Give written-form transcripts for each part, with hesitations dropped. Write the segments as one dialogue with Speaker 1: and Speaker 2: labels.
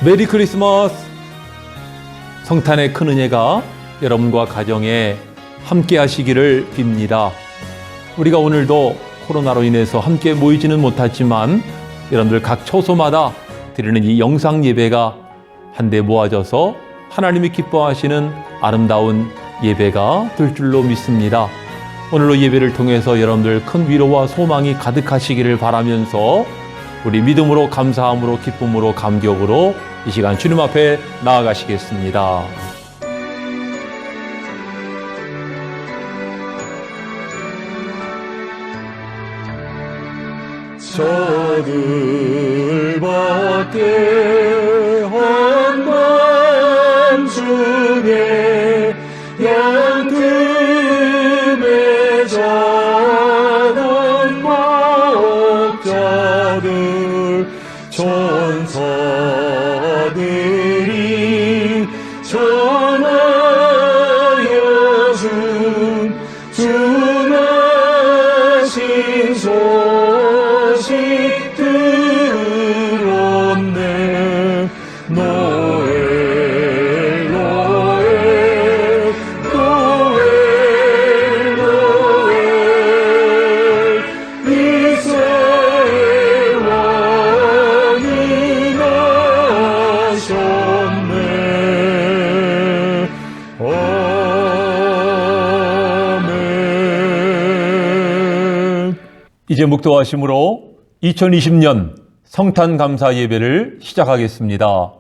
Speaker 1: 메리 크리스마스! 성탄의 큰 은혜가 여러분과 가정에 함께 하시기를 빕니다. 우리가 오늘도 코로나로 인해서 함께 모이지는 못했지만 여러분들 각 처소마다 드리는 이 영상 예배가 한데 모아져서 하나님이 기뻐하시는 아름다운 예배가 될 줄로 믿습니다. 오늘로 예배를 통해서 여러분들 큰 위로와 소망이 가득하시기를 바라면서 우리 믿음으로, 감사함으로, 기쁨으로, 감격으로 이 시간 주님 앞에 나아가시겠습니다.
Speaker 2: 저들밖에 한밤 중에 양틈에 자던 목자들 천사들이 전하여 준 주나신 소식 들었네. 노엘 노엘 노엘 노엘 이스라엘 왕이 나셨네. 아멘.
Speaker 1: 이제 묵도하심으로 2020년 성탄 감사 예배를 시작하겠습니다.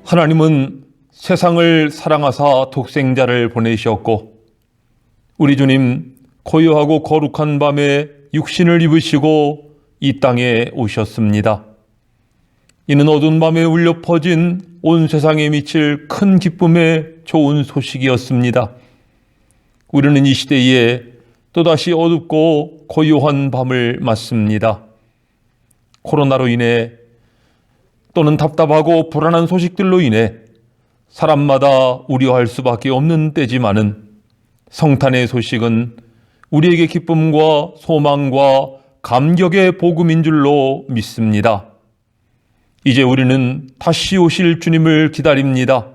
Speaker 1: 하나님은 세상을 사랑하사 독생자를 보내셨고 우리 주님 고요하고 거룩한 밤에 육신을 입으시고 이 땅에 오셨습니다. 이는 어두운 밤에 울려 퍼진 온 세상에 미칠 큰 기쁨의 좋은 소식이었습니다. 우리는 이 시대에 또다시 어둡고 고요한 밤을 맞습니다. 코로나로 인해 또는 답답하고 불안한 소식들로 인해 사람마다 우려할 수밖에 없는 때지만은 성탄의 소식은 우리에게 기쁨과 소망과 감격의 복음인 줄로 믿습니다. 이제 우리는 다시 오실 주님을 기다립니다.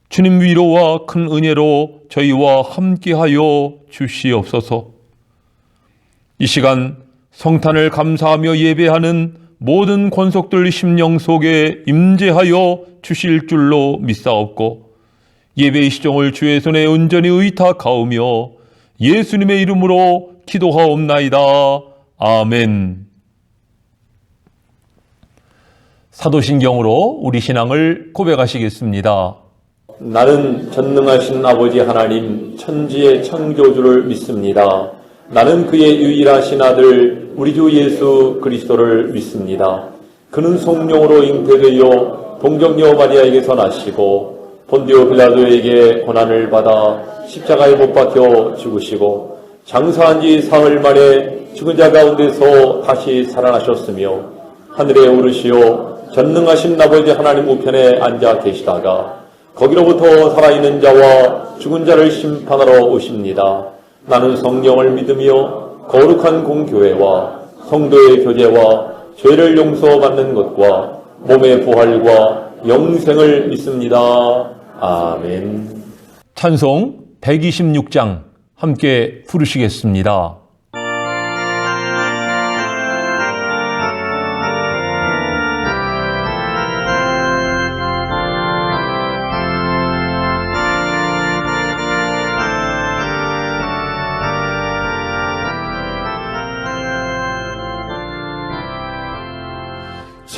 Speaker 1: 주님 위로와 큰 은혜로 저희와 함께하여 주시옵소서. 이 시간 성탄을 감사하며 예배하는 모든 권속들 심령 속에 임재하여 주실 줄로 믿사옵고 예배의 시종을 주의 손에 온전히 의탁하오며 예수님의 이름으로 기도하옵나이다. 아멘. 사도신경으로 우리 신앙을 고백하시겠습니다.
Speaker 3: 나는 전능하신 아버지 하나님 천지의 창조주를 믿습니다. 나는 그의 유일하신 아들 우리 주 예수 그리스도를 믿습니다. 그는 성령으로 잉태되어 동정녀 마리아에게서 나시고 본디오 빌라도에게 고난을 받아 십자가에 못 박혀 죽으시고 장사한 지 사흘 만에 죽은 자 가운데서 다시 살아나셨으며 하늘에 오르시어 전능하신 아버지 하나님 우편에 앉아 계시다가 거기로부터 살아있는 자와 죽은 자를 심판하러 오십니다. 나는 성령을 믿으며 거룩한 공교회와 성도의 교제와 죄를 용서받는 것과 몸의 부활과 영생을 믿습니다. 아멘.
Speaker 1: 찬송 126장 함께 부르시겠습니다.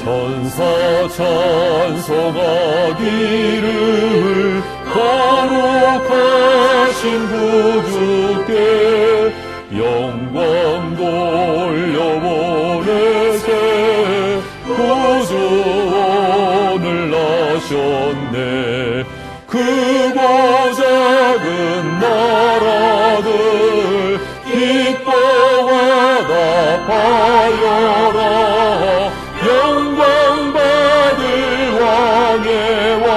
Speaker 2: 천사 찬송하기를 거룩하신 구주께 영광 돌려보내세 구주원을 나셨네. 크고 작은 나라들 기뻐와 답하여라. 영광 받을 왕의 왕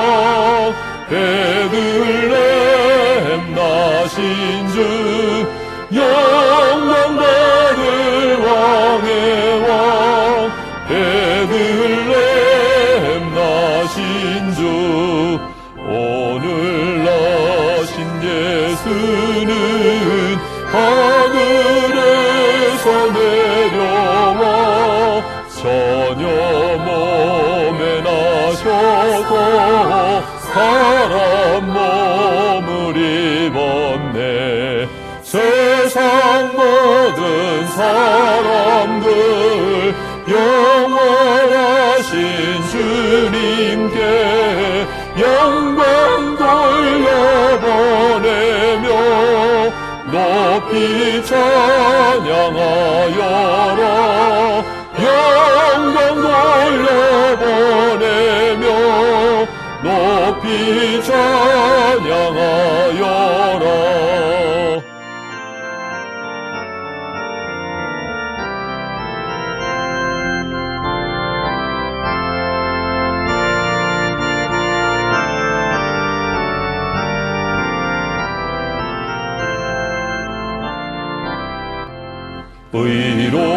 Speaker 2: 베들레헴 나신 주 영광 받을 왕의 왕 베들레헴 나신 주 오늘 나신 예수는 하늘에서 내려와 처녀 몸에 나셔서 사람 몸을 입었네. 세상 모든 사람들 영원하신 주님께 영광 돌려보내며 높이 찬양하여라. 영광 돌려보내며 높이 찬양하여라.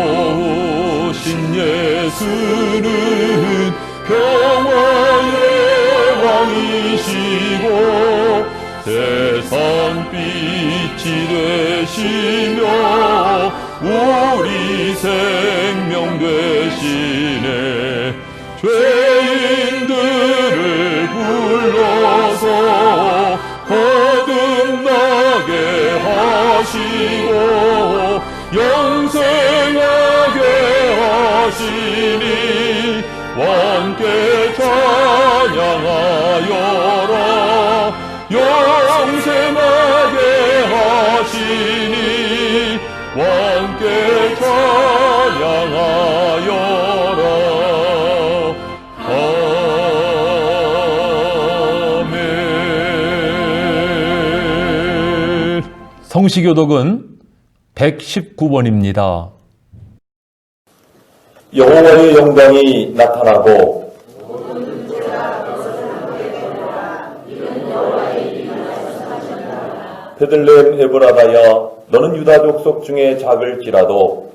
Speaker 2: 의로우신 예수는 평화의 왕이시고 세상 빛이 되시며 우리 생명 되시네. 죄인들을 불러서 거듭나게 하시고 영생하게 하시니 왕께 찬양하여라. 영생하게 하시니 왕께 찬양하여라. 아멘.
Speaker 1: 성시교독은 119번입니다.
Speaker 3: 여호와의 영광이 나타나고 베들레헴 에브라다야 너는 유다 족속 중에 작을지라도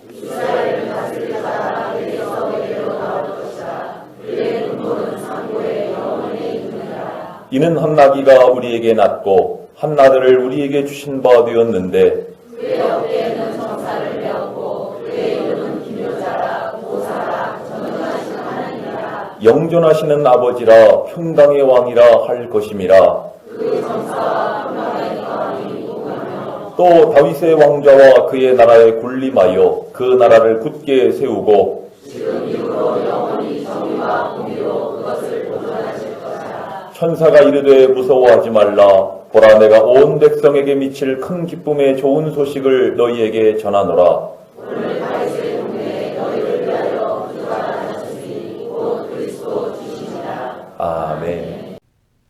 Speaker 3: 이는 한 나귀가 우리에게 낳고 한 나들을 우리에게 주신 바 되었는데
Speaker 4: 그의 어깨에는 정사를 메었고 그의 이름은 기묘자라 보사라 전능하신 하나님이라.
Speaker 3: 영존하시는 아버지라 평강의 왕이라 할 것임이라.
Speaker 4: 그 정사와 평강의 왕이 무궁하며
Speaker 3: 또 다윗의 왕좌와 그의 나라에 군림하여 그 나라를 굳게 세우고
Speaker 4: 지금 이후로 영원히 정의와 공의로 그것을 보존하실 것이라.
Speaker 3: 천사가 이르되 무서워하지 말라. 보라 내가 온 백성에게 미칠 큰 기쁨의 좋은 소식을 너희에게 전하노라.
Speaker 4: 오늘 다윗의 동네에 너희를 위하여 그가 나셨으니 곧 그리스도 주시니라.
Speaker 3: 아멘.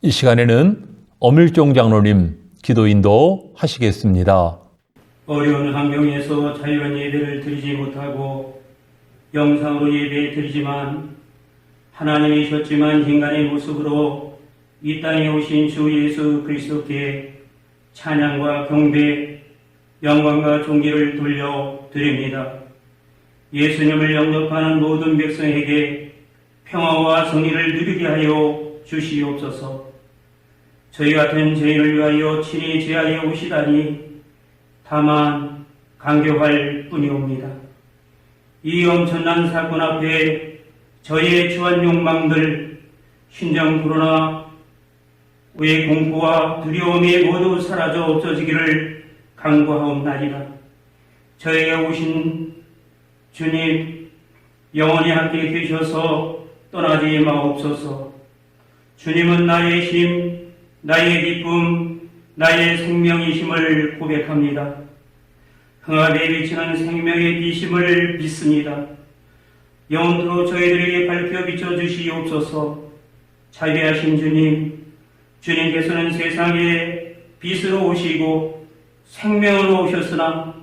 Speaker 1: 이 시간에는 엄일종 장로님 기도 인도 하시겠습니다.
Speaker 5: 어려운 환경에서 자유한 예배를 드리지 못하고 영상으로 예배 드리지만 하나님이셨지만 인간의 모습으로 이 땅에 오신 주 예수 그리스도께 찬양과 경배, 영광과 존귀를 돌려드립니다. 예수님을 영접하는 모든 백성에게 평화와 정의를 누리게 하여 주시옵소서. 저희 같은 죄인을 위하여 친히 제하여 오시다니 다만 감격할 뿐이옵니다. 이 엄청난 사건 앞에 저희의 주한 욕망들, 심정 불안화, 의 공포와 두려움이 모두 사라져 없어지기를 간구하옵나이다. 저에게 오신 주님 영원히 함께 계셔서 떠나지 마옵소서. 주님은 나의 힘, 나의 기쁨, 나의 생명이심을 고백합니다. 흥합에 비치는 생명의 빛임을 믿습니다. 영원토록 저희들에게 밝혀 비춰주시옵소서. 자비하신 주님, 주님께서는 세상에 빛으로 오시고 생명으로 오셨으나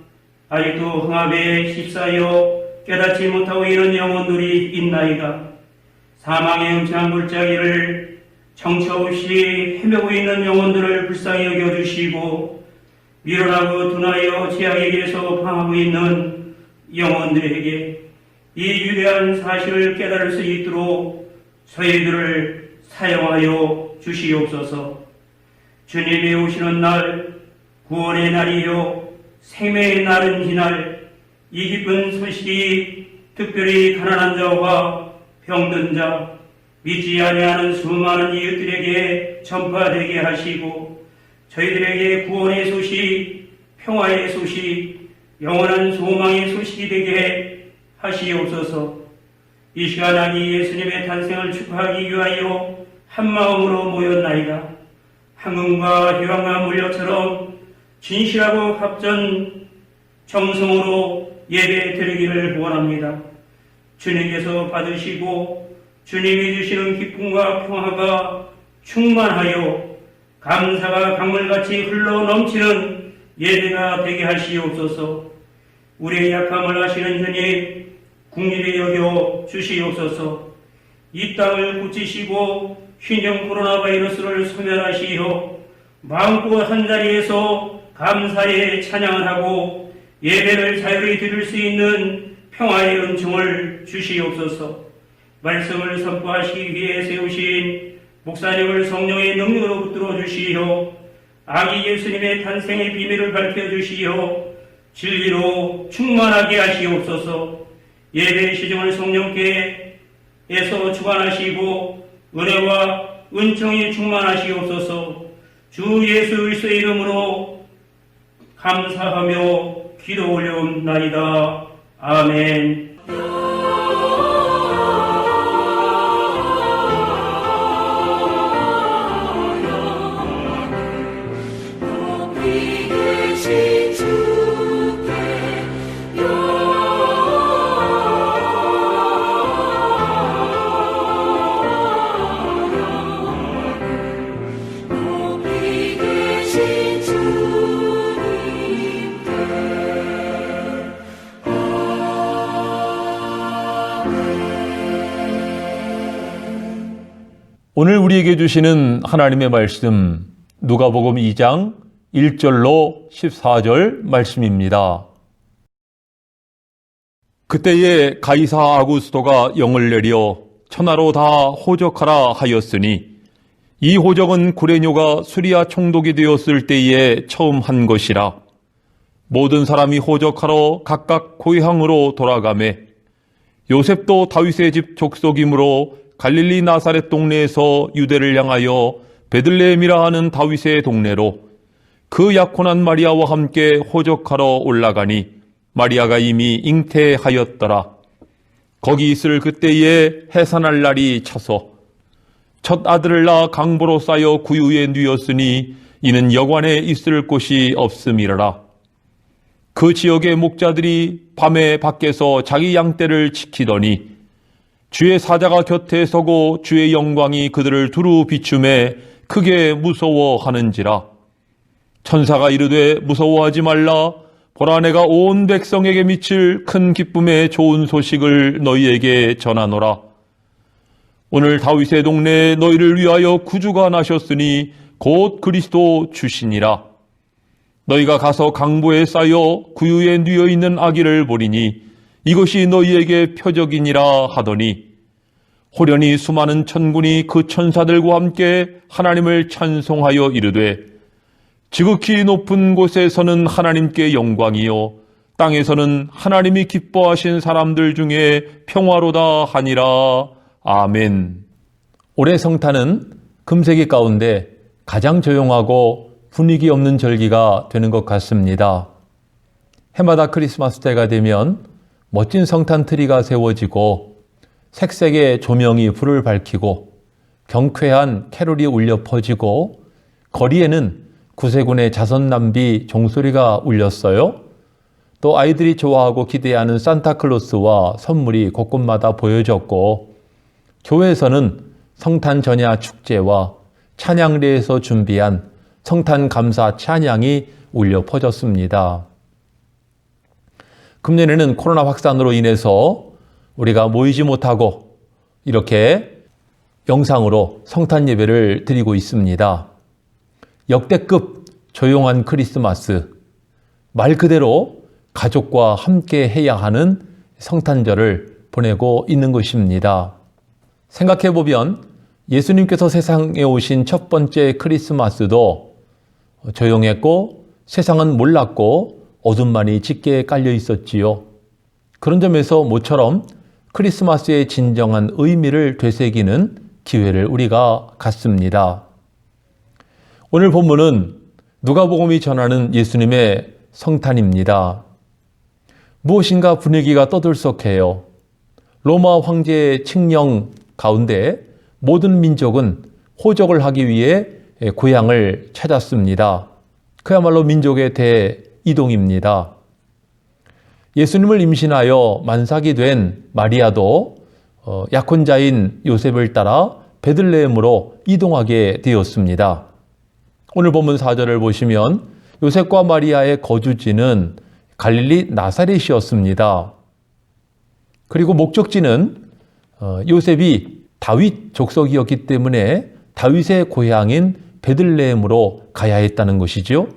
Speaker 5: 아직도 흥합에 휩싸여 깨닫지 못하고 이런 영혼들이 있나이다. 사망의 음침한 물자기를 정처 없이 헤매고 있는 영혼들을 불쌍히 여겨주시고 미련하고 둔하여 죄악에게서 방하고 있는 영혼들에게 이 위대한 사실을 깨달을 수 있도록 저희들을 사용하여 주시옵소서. 주님이 오시는 날, 구원의 날이요 생명의 날은 이날, 이 기쁜 소식이 특별히 가난한 자와 병든 자, 믿지 아니하는 수많은 이웃들에게 전파되게 하시고 저희들에게 구원의 소식, 평화의 소식, 영원한 소망의 소식이 되게 하시옵소서. 이 시간 아기 예수님의 탄생을 축하하기 위하여 한 마음으로 모였나이다. 황금과 희망과 물력처럼 진실하고 합전 정성으로 예배 드리기를 원합니다. 주님께서 받으시고 주님이 주시는 기쁨과 평화가 충만하여 감사가 강물같이 흘러 넘치는 예배가 되게 하시옵소서. 우리의 약함을 아시는 주님 국리를 여겨 주시옵소서. 이 땅을 고치시고 신종 코로나 바이러스를 소멸하시어 마음껏 한자리에서 감사의 찬양을 하고 예배를 자유히 드릴 수 있는 평화의 은총을 주시옵소서. 말씀을 선포하시기 위해 세우신 목사님을 성령의 능력으로 붙들어 주시어 아기 예수님의 탄생의 비밀을 밝혀주시어 진리로 충만하게 하시옵소서. 예배 시정을 성령께에서 주관하시고 은혜와 은총이 충만하시옵소서. 주 예수 그리스도의 이름으로 감사하며 기도 올려옵나이다. 아멘.
Speaker 1: 오늘 우리에게 주시는 하나님의 말씀 누가복음 2장 1절로 14절 말씀입니다. 그때에 가이사 아구스토가 영을 내려 천하로 다 호적하라 하였으니 이 호적은 구레뇨가 수리아 총독이 되었을 때에 처음 한 것이라. 모든 사람이 호적하러 각각 고향으로 돌아가매 요셉도 다윗의 집 족속이므로 갈릴리 나사렛 동네에서 유대를 향하여 베들레헴이라 하는 다윗의 동네로 그 약혼한 마리아와 함께 호적하러 올라가니 마리아가 이미 잉태하였더라. 거기 있을 그때에 해산할 날이 차서 첫 아들을 낳아 강보로 싸여 구유에 누였으니 이는 여관에 있을 곳이 없음이라. 그 지역의 목자들이 밤에 밖에서 자기 양떼를 지키더니 주의 사자가 곁에 서고 주의 영광이 그들을 두루 비추매 크게 무서워하는지라. 천사가 이르되 무서워하지 말라. 보라 내가 온 백성에게 미칠 큰 기쁨의 좋은 소식을 너희에게 전하노라. 오늘 다윗의 동네에 너희를 위하여 구주가 나셨으니 곧 그리스도 주시니라. 너희가 가서 강보에 쌓여 구유에 누여 있는 아기를 보리니 이것이 너희에게 표적이니라 하더니 호련히 수많은 천군이 그 천사들과 함께 하나님을 찬송하여 이르되 지극히 높은 곳에서는 하나님께 영광이요 땅에서는 하나님이 기뻐하신 사람들 중에 평화로다 하니라. 아멘. 올해 성탄은 금세기 가운데 가장 조용하고 분위기 없는 절기가 되는 것 같습니다. 해마다 크리스마스 때가 되면 멋진 성탄 트리가 세워지고 색색의 조명이 불을 밝히고 경쾌한 캐롤이 울려 퍼지고 거리에는 구세군의 자선남비 종소리가 울렸어요. 또 아이들이 좋아하고 기대하는 산타클로스와 선물이 곳곳마다 보여졌고 교회에서는 성탄 전야 축제와 찬양대에서 준비한 성탄 감사 찬양이 울려 퍼졌습니다. 금년에는 코로나 확산으로 인해서 우리가 모이지 못하고 이렇게 영상으로 성탄 예배를 드리고 있습니다. 역대급 조용한 크리스마스, 말 그대로 가족과 함께 해야 하는 성탄절을 보내고 있는 것입니다. 생각해보면 예수님께서 세상에 오신 첫 번째 크리스마스도 조용했고 세상은 몰랐고 어둠만이 짙게 깔려 있었지요. 그런 점에서 모처럼 크리스마스의 진정한 의미를 되새기는 기회를 우리가 갖습니다. 오늘 본문은 누가복음이 전하는 예수님의 성탄입니다. 무엇인가 분위기가 떠들썩해요. 로마 황제의 칙령 가운데 모든 민족은 호적을 하기 위해 고향을 찾았습니다. 그야말로 민족의 대이동입니다. 예수님을 임신하여 만삭이 된 마리아도 약혼자인 요셉을 따라 베들레헴으로 이동하게 되었습니다. 오늘 본문 4절을 보시면 요셉과 마리아의 거주지는 갈릴리 나사렛이었습니다. 그리고 목적지는 요셉이 다윗 족속이었기 때문에 다윗의 고향인 베들레헴으로 가야 했다는 것이죠.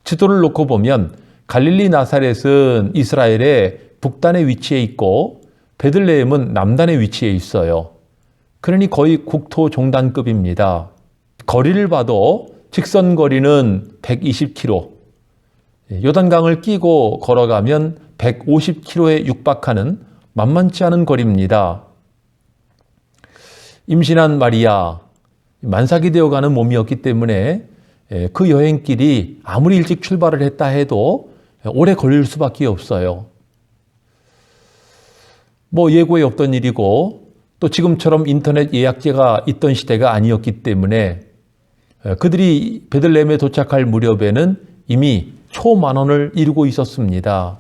Speaker 1: 지도를 놓고 보면 갈릴리 나사렛은 이스라엘의 북단에 위치해 있고 베들레헴은 남단에 위치해 있어요. 그러니 거의 국토 종단급입니다. 거리를 봐도 직선 거리는 120km, 요단강을 끼고 걸어가면 150km에 육박하는 만만치 않은 거리입니다. 임신한 마리아, 만삭이 되어가는 몸이었기 때문에 그 여행길이 아무리 일찍 출발을 했다 해도 오래 걸릴 수밖에 없어요. 뭐 예고에 없던 일이고 또 지금처럼 인터넷 예약제가 있던 시대가 아니었기 때문에 그들이 베들레헴에 도착할 무렵에는 이미 초만원을 이루고 있었습니다.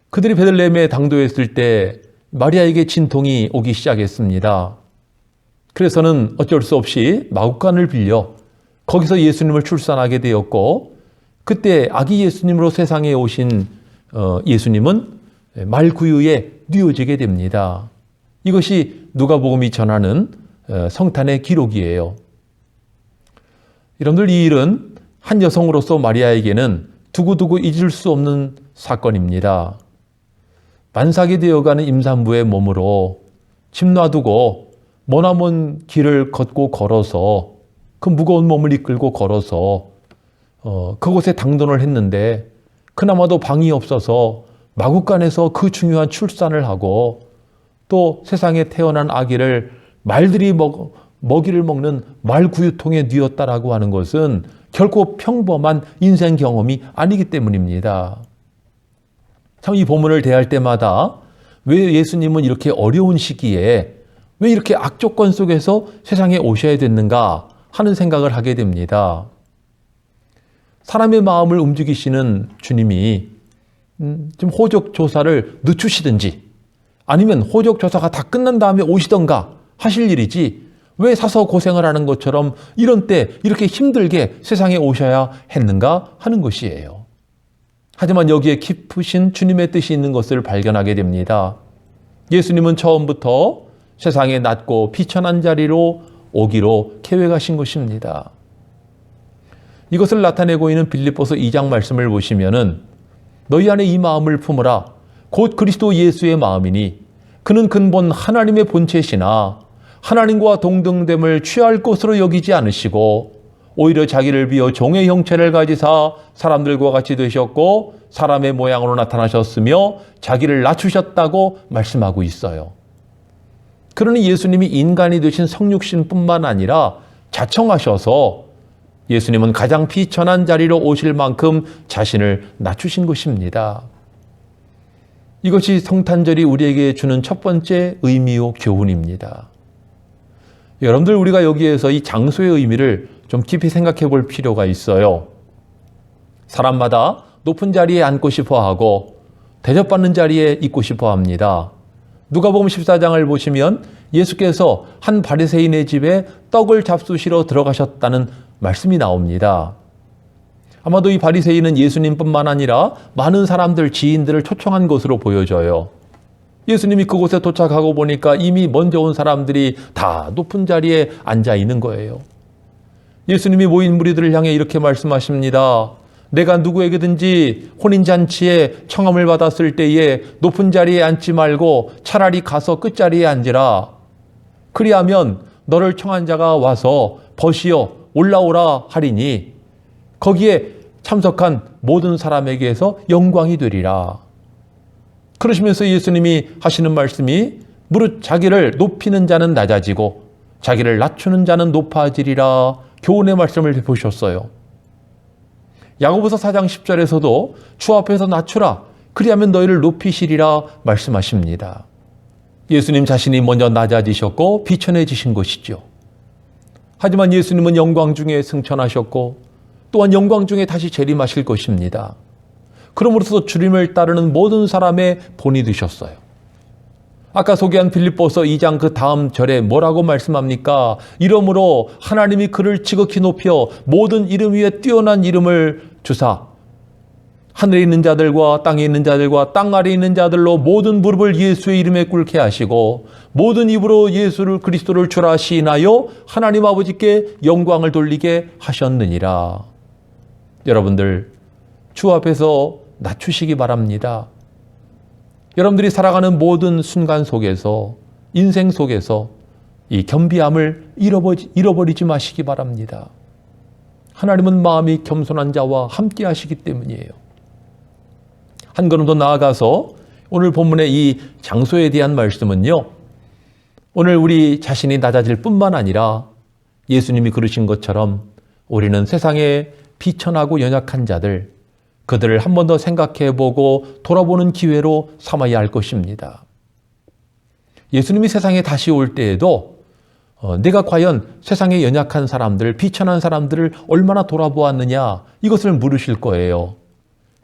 Speaker 1: 그들이 베들레헴에 당도했을 때 마리아에게 진통이 오기 시작했습니다. 그래서는 어쩔 수 없이 마구간을 빌려 거기서 예수님을 출산하게 되었고 그때 아기 예수님으로 세상에 오신 예수님은 말구유에 뉘어지게 됩니다. 이것이 누가복음이 전하는 성탄의 기록이에요. 여러분들, 이 일은 한 여성으로서 마리아에게는 두고두고 잊을 수 없는 사건입니다. 만삭이 되어가는 임산부의 몸으로 집 놔두고 머나먼 길을 걷고 걸어서 그 무거운 몸을 이끌고 걸어서 그곳에 당도를 했는데 그나마도 방이 없어서 마구간에서 그 중요한 출산을 하고 또 세상에 태어난 아기를 말들이 먹이를 먹는 말구유통에 뉘었다라고 하는 것은 결코 평범한 인생 경험이 아니기 때문입니다. 참 이 본문을 대할 때마다 왜 예수님은 이렇게 어려운 시기에 왜 이렇게 악조건 속에서 세상에 오셔야 됐는가 하는 생각을 하게 됩니다. 사람의 마음을 움직이시는 주님이 좀 호적 조사를 늦추시든지 아니면 호적 조사가 다 끝난 다음에 오시던가 하실 일이지 왜 사서 고생을 하는 것처럼 이런 때 이렇게 힘들게 세상에 오셔야 했는가 하는 것이에요. 하지만 여기에 깊으신 주님의 뜻이 있는 것을 발견하게 됩니다. 예수님은 처음부터 세상에 낮고 비천한 자리로 오기로 계획하신 것입니다. 이것을 나타내고 있는 빌립보서 2장 말씀을 보시면은 너희 안에 이 마음을 품으라 곧 그리스도 예수의 마음이니 그는 근본 하나님의 본체시나 하나님과 동등됨을 취할 것으로 여기지 않으시고 오히려 자기를 비어 종의 형체를 가지사 사람들과 같이 되셨고 사람의 모양으로 나타나셨으며 자기를 낮추셨다고 말씀하고 있어요. 그러니 예수님이 인간이 되신 성육신뿐만 아니라 자청하셔서 예수님은 가장 비천한 자리로 오실 만큼 자신을 낮추신 것입니다. 이것이 성탄절이 우리에게 주는 첫 번째 의미요 교훈입니다. 여러분들, 우리가 여기에서 이 장소의 의미를 좀 깊이 생각해 볼 필요가 있어요. 사람마다 높은 자리에 앉고 싶어 하고 대접받는 자리에 있고 싶어 합니다. 누가복음 14장을 보시면 예수께서 한 바리새인의 집에 떡을 잡수시러 들어가셨다는 말씀이 나옵니다. 아마도 이 바리새인은 예수님뿐만 아니라 많은 사람들, 지인들을 초청한 것으로 보여져요. 예수님이 그곳에 도착하고 보니까 이미 먼저 온 사람들이 다 높은 자리에 앉아 있는 거예요. 예수님이 모인 무리들을 향해 이렇게 말씀하십니다. 내가 누구에게든지 혼인잔치에 청함을 받았을 때에 높은 자리에 앉지 말고 차라리 가서 끝자리에 앉으라. 그리하면 너를 청한 자가 와서 벗이여 올라오라 하리니 거기에 참석한 모든 사람에게서 영광이 되리라. 그러시면서 예수님이 하시는 말씀이 무릇 자기를 높이는 자는 낮아지고 자기를 낮추는 자는 높아지리라 교훈의 말씀을 해보셨어요. 야고보서 4장 10절에서도 주 앞에서 낮추라 그리하면 너희를 높이시리라 말씀하십니다. 예수님 자신이 먼저 낮아지셨고 비천해지신 것이죠. 하지만 예수님은 영광 중에 승천하셨고 또한 영광 중에 다시 재림하실 것입니다. 그러므로서 주님을 따르는 모든 사람의 본이 되셨어요. 아까 소개한 빌립보서 2장 그 다음 절에 뭐라고 말씀합니까? 이러므로 하나님이 그를 지극히 높여 모든 이름 위에 뛰어난 이름을 주사 하늘에 있는 자들과 땅에 있는 자들과 땅 아래에 있는 자들로 모든 무릎을 예수의 이름에 꿇게 하시고 모든 입으로 예수를 그리스도를 주라 시인하여 하나님 아버지께 영광을 돌리게 하셨느니라. 여러분들, 주 앞에서 낮추시기 바랍니다. 여러분들이 살아가는 모든 순간 속에서, 인생 속에서 이 겸비함을 잃어버리지 마시기 바랍니다. 하나님은 마음이 겸손한 자와 함께 하시기 때문이에요. 한 걸음 더 나아가서 오늘 본문의 이 장소에 대한 말씀은요, 오늘 우리 자신이 낮아질 뿐만 아니라 예수님이 그러신 것처럼 우리는 세상에 비천하고 연약한 자들, 그들을 한 번 더 생각해보고 돌아보는 기회로 삼아야 할 것입니다. 예수님이 세상에 다시 올 때에도 내가 과연 세상에 연약한 사람들, 비천한 사람들을 얼마나 돌아보았느냐, 이것을 물으실 거예요.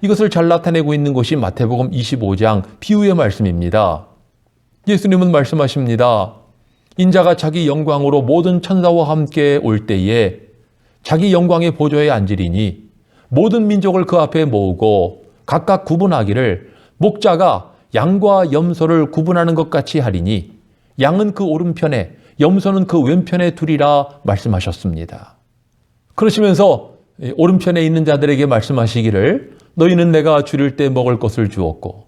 Speaker 1: 이것을 잘 나타내고 있는 것이 마태복음 25장 비유의 말씀입니다. 예수님은 말씀하십니다. 인자가 자기 영광으로 모든 천사와 함께 올 때에 자기 영광의 보좌에 앉으리니 모든 민족을 그 앞에 모으고 각각 구분하기를 목자가 양과 염소를 구분하는 것 같이 하리니 양은 그 오른편에 염소는 그 왼편에 두리라 말씀하셨습니다. 그러시면서 오른편에 있는 자들에게 말씀하시기를 너희는 내가 줄일 때 먹을 것을 주었고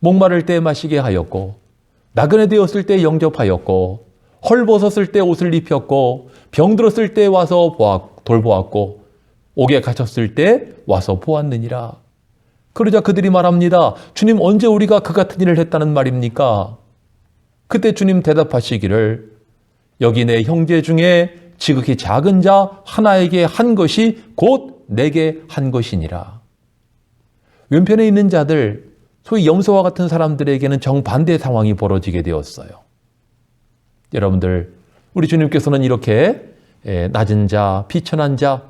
Speaker 1: 목마를 때 마시게 하였고 나그네 되었을 때 영접하였고 헐벗었을 때 옷을 입혔고 병들었을 때 와서 돌보았고 옥에 갇혔을 때 와서 보았느니라. 그러자 그들이 말합니다. 주님, 언제 우리가 그 같은 일을 했다는 말입니까? 그때 주님 대답하시기를 여기 내 형제 중에 지극히 작은 자 하나에게 한 것이 곧 내게 한 것이니라. 왼편에 있는 자들, 소위 염소와 같은 사람들에게는 정반대 상황이 벌어지게 되었어요. 여러분들, 우리 주님께서는 이렇게 낮은 자, 비천한 자,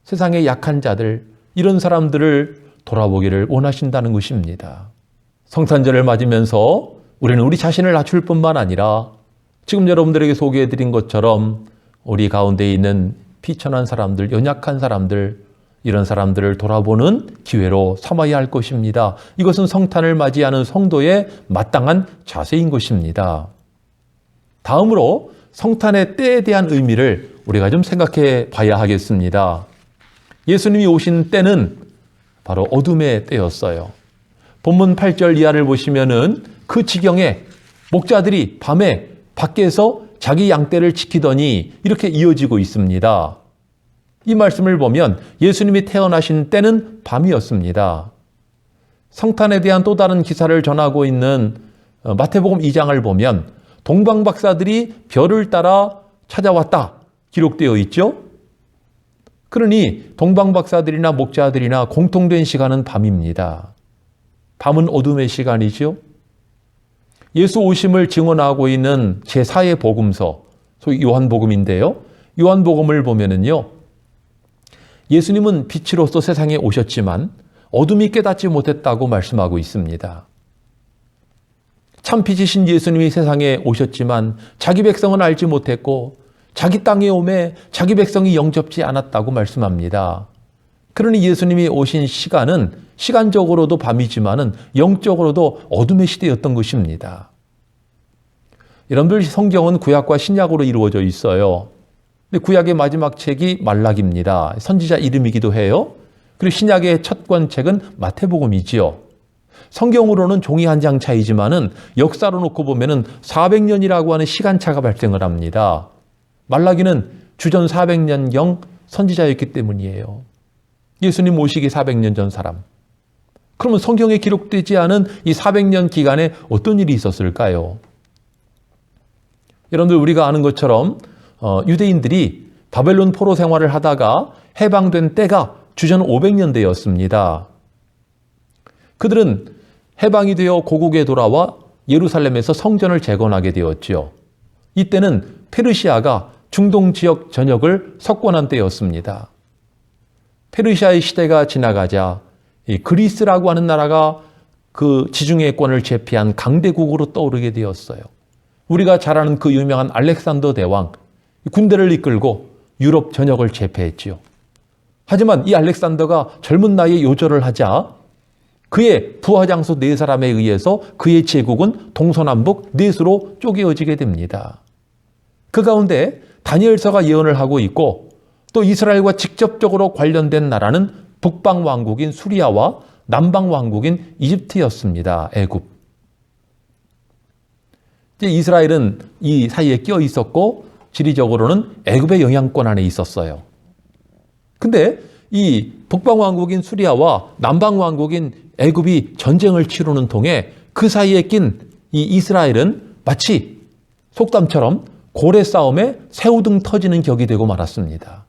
Speaker 1: 세상의 약한 자들, 이런 사람들을 돌아보기를 원하신다는 것입니다. 성탄절을 맞으면서 우리는 우리 자신을 낮출 뿐만 아니라 지금 여러분들에게 소개해드린 것처럼 우리 가운데 있는 비천한 사람들, 연약한 사람들, 이런 사람들을 돌아보는 기회로 삼아야 할 것입니다. 이것은 성탄을 맞이하는 성도의 마땅한 자세인 것입니다. 다음으로 성탄의 때에 대한 의미를 우리가 좀 생각해 봐야 하겠습니다. 예수님이 오신 때는 바로 어둠의 때였어요. 본문 8절 이하를 보시면은 그 지경에 목자들이 밤에 밖에서 자기 양떼를 지키더니 이렇게 이어지고 있습니다. 이 말씀을 보면 예수님이 태어나신 때는 밤이었습니다. 성탄에 대한 또 다른 기사를 전하고 있는 마태복음 2장을 보면 동방박사들이 별을 따라 찾아왔다 기록되어 있죠. 그러니 동방박사들이나 목자들이나 공통된 시간은 밤입니다. 밤은 어둠의 시간이지요. 예수 오심을 증언하고 있는 제4의 복음서, 소위 요한복음인데요. 요한복음을 보면은요, 예수님은 빛으로서 세상에 오셨지만 어둠이 깨닫지 못했다고 말씀하고 있습니다. 참 빛이신 예수님이 세상에 오셨지만 자기 백성은 알지 못했고 자기 땅에 오매 자기 백성이 영접지 않았다고 말씀합니다. 그러니 예수님이 오신 시간은 시간적으로도 밤이지만은 영적으로도 어둠의 시대였던 것입니다. 여러분들, 성경은 구약과 신약으로 이루어져 있어요. 근데 구약의 마지막 책이 말락입니다. 선지자 이름이기도 해요. 그리고 신약의 첫 권책은 마태복음이지요. 성경으로는 종이 한 장 차이지만은 역사로 놓고 보면은 400년이라고 하는 시간차가 발생을 합니다. 말라기는 주전 400년경 선지자였기 때문이에요. 예수님 오시기 400년 전 사람. 그러면 성경에 기록되지 않은 이 400년 기간에 어떤 일이 있었을까요? 여러분들, 우리가 아는 것처럼 유대인들이 바벨론 포로 생활을 하다가 해방된 때가 주전 500년대였습니다. 그들은 해방이 되어 고국에 돌아와 예루살렘에서 성전을 재건하게 되었지요. 이때는 페르시아가 중동 지역 전역을 석권한 때였습니다. 페르시아의 시대가 지나가자 그리스라고 하는 나라가 그 지중해권을 제패한 강대국으로 떠오르게 되었어요. 우리가 잘 아는 그 유명한 알렉산더 대왕, 군대를 이끌고 유럽 전역을 제패했지요. 하지만 이 알렉산더가 젊은 나이에 요절을 하자 그의 부하장수 4사람에 의해서 그의 제국은 동서남북 4수로 쪼개어지게 됩니다. 그 가운데 다니엘서가 예언을 하고 있고, 또 이스라엘과 직접적으로 관련된 나라는 북방 왕국인 수리아와 남방 왕국인 이집트였습니다. 애굽. 이스라엘은 이 사이에 끼어 있었고 지리적으로는 애굽의 영향권 안에 있었어요. 근데 이 북방 왕국인 수리아와 남방 왕국인 애굽이 전쟁을 치르는 통에 그 사이에 낀 이 이스라엘은 마치 속담처럼 고래 싸움에 새우등 터지는 격이 되고 말았습니다.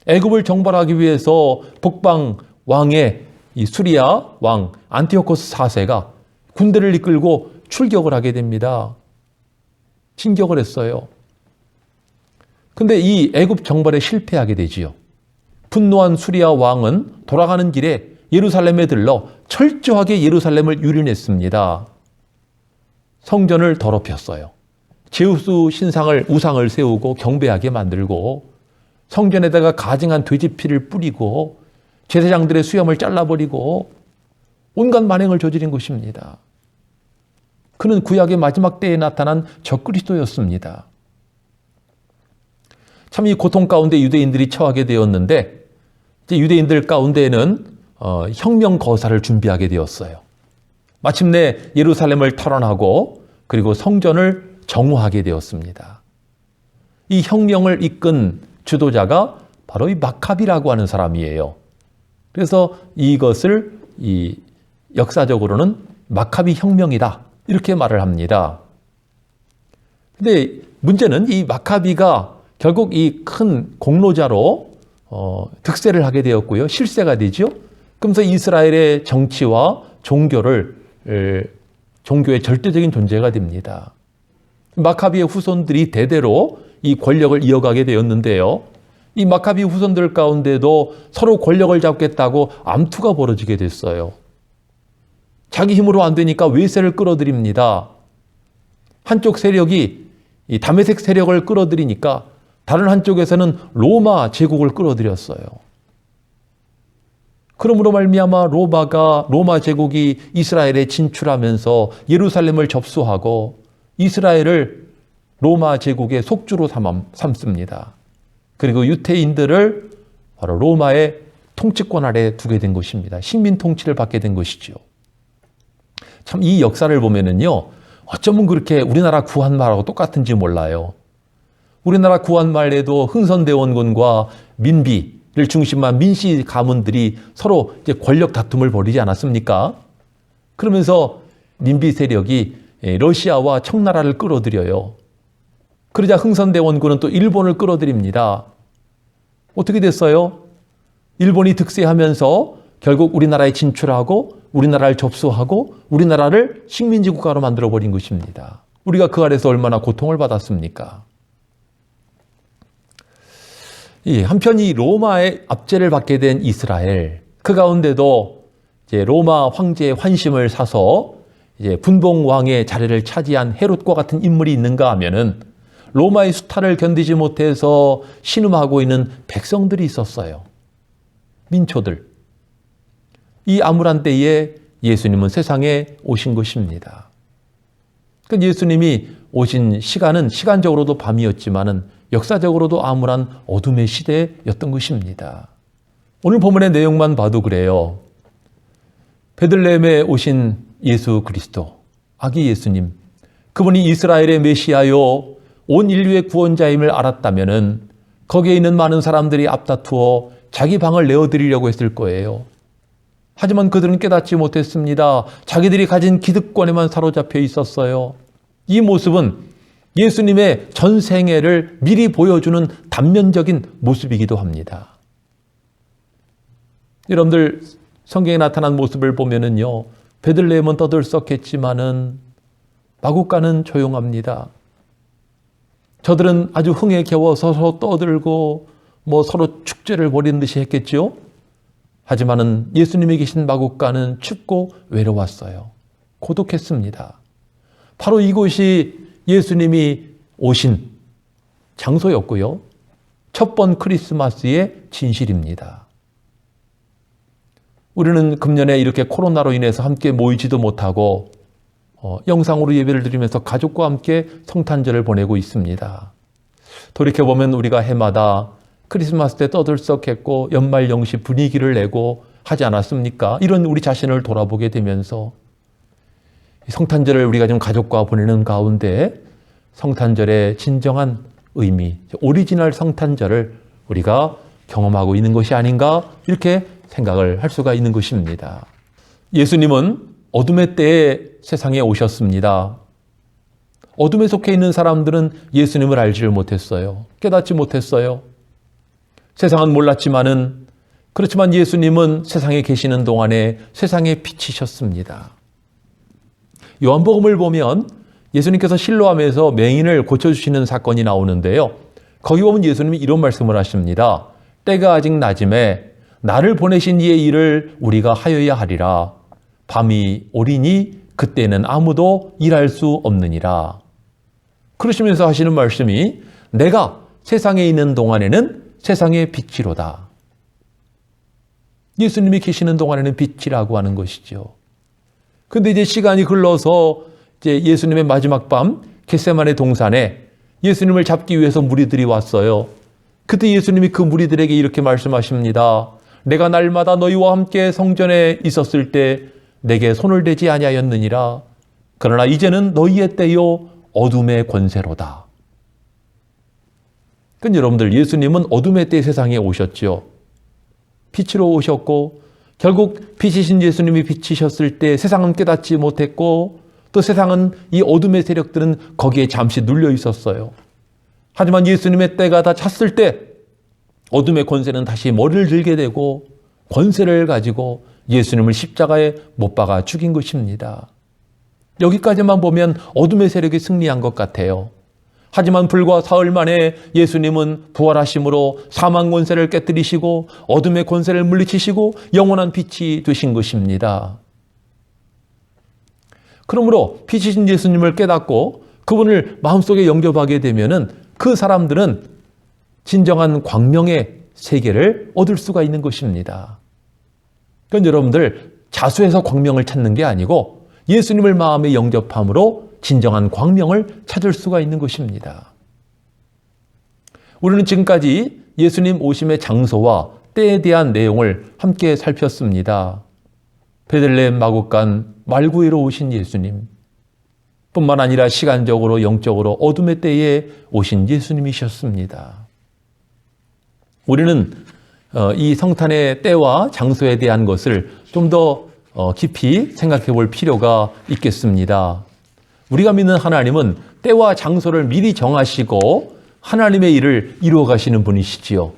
Speaker 1: 애굽을 정벌하기 위해서 북방 왕의 이 수리아 왕 안티오코스 4세가 군대를 이끌고 출격을 하게 됩니다. 진격을 했어요. 근데 이 애굽 정벌에 실패하게 되지요. 분노한 수리아 왕은 돌아가는 길에 예루살렘에 들러 철저하게 예루살렘을 유린했습니다. 성전을 더럽혔어요. 제우스 신상을, 우상을 세우고 경배하게 만들고, 성전에다가 가증한 돼지 피를 뿌리고 제사장들의 수염을 잘라버리고 온갖 만행을 저지른 것입니다. 그는 구약의 마지막 때에 나타난 적그리스도였습니다. 참 이 고통 가운데 유대인들이 처하게 되었는데, 이제 유대인들 가운데에는 혁명 거사를 준비하게 되었어요. 마침내 예루살렘을 탈환하고 그리고 성전을 정화하게 되었습니다. 이 혁명을 이끈 주도자가 바로 이 마카비라고 하는 사람이에요. 그래서 이것을 역사적으로는 마카비 혁명이다, 이렇게 말을 합니다. 근데 문제는 이 마카비가 결국 이 큰 공로자로 득세를 하게 되었고요. 실세가 되죠. 그러면서 이스라엘의 정치와 종교의 절대적인 존재가 됩니다. 마카비의 후손들이 대대로 이 권력을 이어가게 되었는데요. 이 마카비 후손들 가운데도 서로 권력을 잡겠다고 암투가 벌어지게 됐어요. 자기 힘으로 안 되니까 외세를 끌어들입니다. 한쪽 세력이 이 다메섹 세력을 끌어들이니까 다른 한쪽에서는 로마 제국을 끌어들였어요. 그러므로 말미암아 로마 제국이 이스라엘에 진출하면서 예루살렘을 접수하고 이스라엘을 로마 제국의 속주로 삼습니다. 그리고 유태인들을 바로 로마의 통치권 아래 두게 된 것입니다. 식민 통치를 받게 된 것이죠. 참 이 역사를 보면은요, 어쩌면 그렇게 우리나라 구한말하고 똑같은지 몰라요. 우리나라 구한말에도 흥선대원군과 민비를 중심한 민씨 가문들이 서로 이제 권력 다툼을 벌이지 않았습니까? 그러면서 민비 세력이 러시아와 청나라를 끌어들여요. 그러자 흥선대원군은 또 일본을 끌어들입니다. 어떻게 됐어요? 일본이 득세하면서 결국 우리나라에 진출하고 우리나라를 접수하고 우리나라를 식민지 국가로 만들어버린 것입니다. 우리가 그 아래서 얼마나 고통을 받았습니까? 한편 이 로마의 압제를 받게 된 이스라엘, 그 가운데도 이제 로마 황제의 환심을 사서 이제 분봉왕의 자리를 차지한 헤롯과 같은 인물이 있는가 하면은 로마의 수탈을 견디지 못해서 신음하고 있는 백성들이 있었어요. 민초들. 이 암울한 때에 예수님은 세상에 오신 것입니다. 그러니까 예수님이 오신 시간은 시간적으로도 밤이었지만은 역사적으로도 암울한 어둠의 시대였던 것입니다. 오늘 본문의 내용만 봐도 그래요. 베들레헴에 오신 예수 그리스도, 아기 예수님, 그분이 이스라엘의 메시아요, 온 인류의 구원자임을 알았다면은 거기에 있는 많은 사람들이 앞다투어 자기 방을 내어드리려고 했을 거예요. 하지만 그들은 깨닫지 못했습니다. 자기들이 가진 기득권에만 사로잡혀 있었어요. 이 모습은 예수님의 전 생애를 미리 보여주는 단면적인 모습이기도 합니다. 여러분들 성경에 나타난 모습을 보면은요, 베들레헴은 떠들썩했지만은 마국간은 조용합니다. 저들은 아주 흥에 겨워 서로 떠들고 서로 축제를 벌이는 듯이 했겠죠. 하지만은 예수님이 계신 마국간은 춥고 외로웠어요. 고독했습니다. 바로 이곳이 예수님이 오신 장소였고요. 첫 번 크리스마스의 진실입니다. 우리는 금년에 이렇게 코로나로 인해서 함께 모이지도 못하고 영상으로 예배를 드리면서 가족과 함께 성탄절을 보내고 있습니다. 돌이켜보면 우리가 해마다 크리스마스 때 떠들썩했고 연말 영시 분위기를 내고 하지 않았습니까? 이런 우리 자신을 돌아보게 되면서 성탄절을 우리가 좀 가족과 보내는 가운데 성탄절의 진정한 의미, 오리지널 성탄절을 우리가 경험하고 있는 것이 아닌가 이렇게 생각을 할 수가 있는 것입니다. 예수님은 어둠의 때에 세상에 오셨습니다. 어둠에 속해 있는 사람들은 예수님을 알지를 못했어요. 깨닫지 못했어요. 세상은 몰랐지만은 그렇지만 예수님은 세상에 계시는 동안에 세상의 빛이셨습니다. 요한복음을 보면 예수님께서 실로암에서 맹인을 고쳐주시는 사건이 나오는데요. 거기 보면 예수님이 이런 말씀을 하십니다. 때가 아직 낮음에 나를 보내신 이의 일을 우리가 하여야 하리라. 밤이 오리니 그때는 아무도 일할 수 없느니라. 그러시면서 하시는 말씀이 내가 세상에 있는 동안에는 세상의 빛이로다. 예수님이 계시는 동안에는 빛이라고 하는 것이죠. 근데 이제 시간이 흘러서 이제 예수님의 마지막 밤 겟세마네 동산에 예수님을 잡기 위해서 무리들이 왔어요. 그때 예수님이 그 무리들에게 이렇게 말씀하십니다. 내가 날마다 너희와 함께 성전에 있었을 때 내게 손을 대지 아니하였느니라. 그러나 이제는 너희의 때요 어둠의 권세로다. 그러니까 여러분들 예수님은 어둠의 때 세상에 오셨죠. 빛으로 오셨고 결국 빛이신 예수님이 비치셨을 때 세상은 깨닫지 못했고 또 세상은 이 어둠의 세력들은 거기에 잠시 눌려 있었어요. 하지만 예수님의 때가 다 찼을 때 어둠의 권세는 다시 머리를 들게 되고 권세를 가지고 예수님을 십자가에 못 박아 죽인 것입니다. 여기까지만 보면 어둠의 세력이 승리한 것 같아요. 하지만 불과 사흘 만에 예수님은 부활하심으로 사망 권세를 깨뜨리시고 어둠의 권세를 물리치시고 영원한 빛이 되신 것입니다. 그러므로 빛이신 예수님을 깨닫고 그분을 마음속에 영접하게 되면은 그 사람들은 진정한 광명의 세계를 얻을 수가 있는 것입니다. 그러니까 여러분들 자수해서 광명을 찾는 게 아니고 예수님을 마음에 영접함으로 진정한 광명을 찾을 수가 있는 것입니다. 우리는 지금까지 예수님 오심의 장소와 때에 대한 내용을 함께 살폈습니다. 베들레헴 마국간 말구이로 오신 예수님 뿐만 아니라 시간적으로 영적으로 어둠의 때에 오신 예수님이셨습니다. 우리는 이 성탄의 때와 장소에 대한 것을 좀 더 깊이 생각해 볼 필요가 있겠습니다. 우리가 믿는 하나님은 때와 장소를 미리 정하시고 하나님의 일을 이루어 가시는 분이시지요.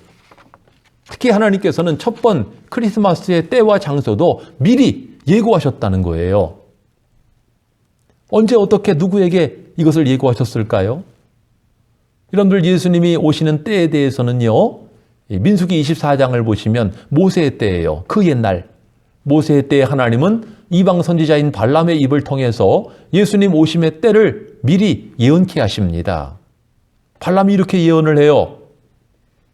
Speaker 1: 특히 하나님께서는 첫 번 크리스마스의 때와 장소도 미리 예고하셨다는 거예요. 언제 어떻게 누구에게 이것을 예고하셨을까요? 여러분들 예수님이 오시는 때에 대해서는요. 민수기 24장을 보시면 모세의 때예요. 그 옛날 모세의 때에 하나님은 이방 선지자인 발람의 입을 통해서 예수님 오심의 때를 미리 예언케 하십니다. 발람이 이렇게 예언을 해요.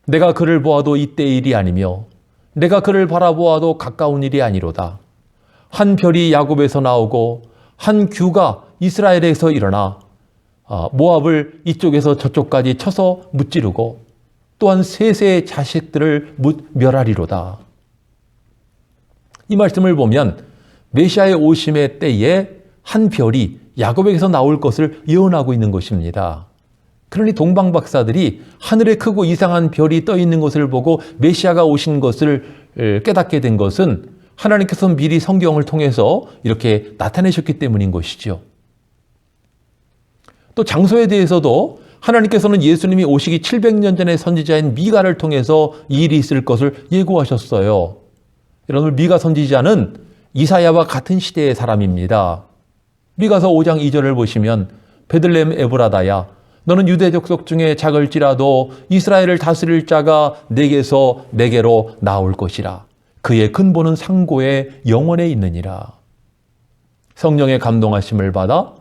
Speaker 1: 내가 그를 보아도 이때의 일이 아니며 내가 그를 바라보아도 가까운 일이 아니로다. 한 별이 야곱에서 나오고 한 규가 이스라엘에서 일어나 모압을 이쪽에서 저쪽까지 쳐서 무찌르고 또한 셋의 자식들을 멸하리로다. 이 말씀을 보면 메시아의 오심의 때에 한 별이 야곱에게서 나올 것을 예언하고 있는 것입니다. 그러니 동방박사들이 하늘에 크고 이상한 별이 떠 있는 것을 보고 메시아가 오신 것을 깨닫게 된 것은 하나님께서 미리 성경을 통해서 이렇게 나타내셨기 때문인 것이죠. 또 장소에 대해서도 하나님께서는 예수님이 오시기 700년 전에 선지자인 미가를 통해서 이 일이 있을 것을 예고하셨어요. 여러분, 미가 선지자는 이사야와 같은 시대의 사람입니다. 미가서 5장 2절을 보시면 베들레헴 에브라다야 너는 유대 족속 중에 작을지라도 이스라엘을 다스릴 자가 내게서 내게로 나올 것이라. 그의 근본은 상고의 영원에 있느니라. 성령의 감동하심을 받아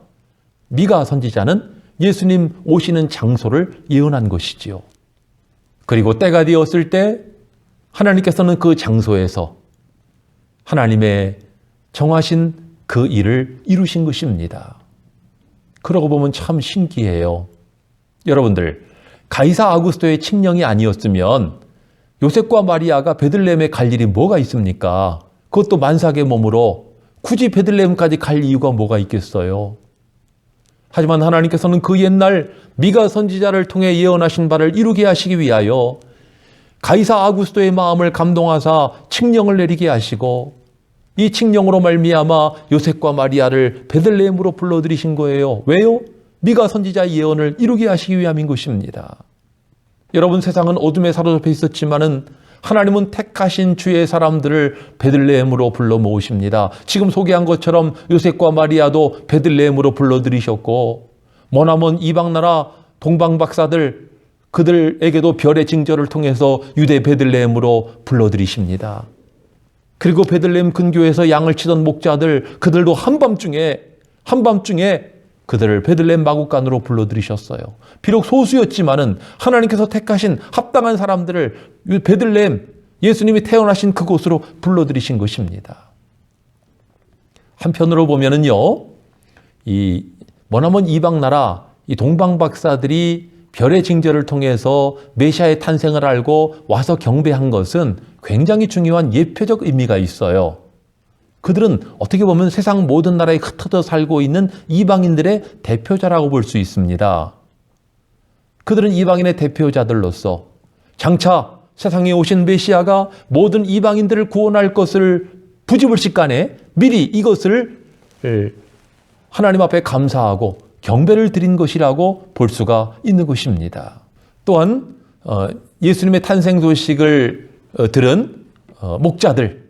Speaker 1: 미가 선지자는 예수님 오시는 장소를 예언한 것이지요. 그리고 때가 되었을 때 하나님께서는 그 장소에서 하나님의 정하신 그 일을 이루신 것입니다. 그러고 보면 참 신기해요. 여러분들, 가이사 아구스토의 칙령이 아니었으면 요셉과 마리아가 베들레헴에 갈 일이 뭐가 있습니까? 그것도 만삭의 몸으로 굳이 베들레헴까지 갈 이유가 뭐가 있겠어요? 하지만 하나님께서는 그 옛날 미가 선지자를 통해 예언하신 바를 이루게 하시기 위하여 가이사 아구스토의 마음을 감동하사 칙령을 내리게 하시고 이 칙령으로 말미암아 요셉과 마리아를 베들레헴으로 불러들이신 거예요. 왜요? 미가 선지자의 예언을 이루게 하시기 위함인 것입니다. 여러분, 세상은 어둠에 사로잡혀 있었지만은 하나님은 택하신 주의 사람들을 베들레헴으로 불러 모으십니다. 지금 소개한 것처럼 요셉과 마리아도 베들레헴으로 불러들이셨고 머나먼 이방나라 동방박사들 그들에게도 별의 징조를 통해서 유대 베들레헴으로 불러들이십니다. 그리고 베들레헴 근교에서 양을 치던 목자들 그들도 한밤중에 그들을 베들레헴 마구간으로 불러들이셨어요. 비록 소수였지만은 하나님께서 택하신 합당한 사람들을 베들레헴 예수님이 태어나신 그곳으로 불러들이신 것입니다. 한편으로 보면은요, 이 머나먼 이방 나라 이 동방 박사들이 별의 징조를 통해서 메시아의 탄생을 알고 와서 경배한 것은 굉장히 중요한 예표적 의미가 있어요. 그들은 어떻게 보면 세상 모든 나라에 흩어져 살고 있는 이방인들의 대표자라고 볼 수 있습니다. 그들은 이방인의 대표자들로서 장차 세상에 오신 메시아가 모든 이방인들을 구원할 것을 부지불식간에 미리 이것을 하나님 앞에 감사하고 경배를 드린 것이라고 볼 수가 있는 것입니다. 또한 예수님의 탄생 소식을 들은 목자들,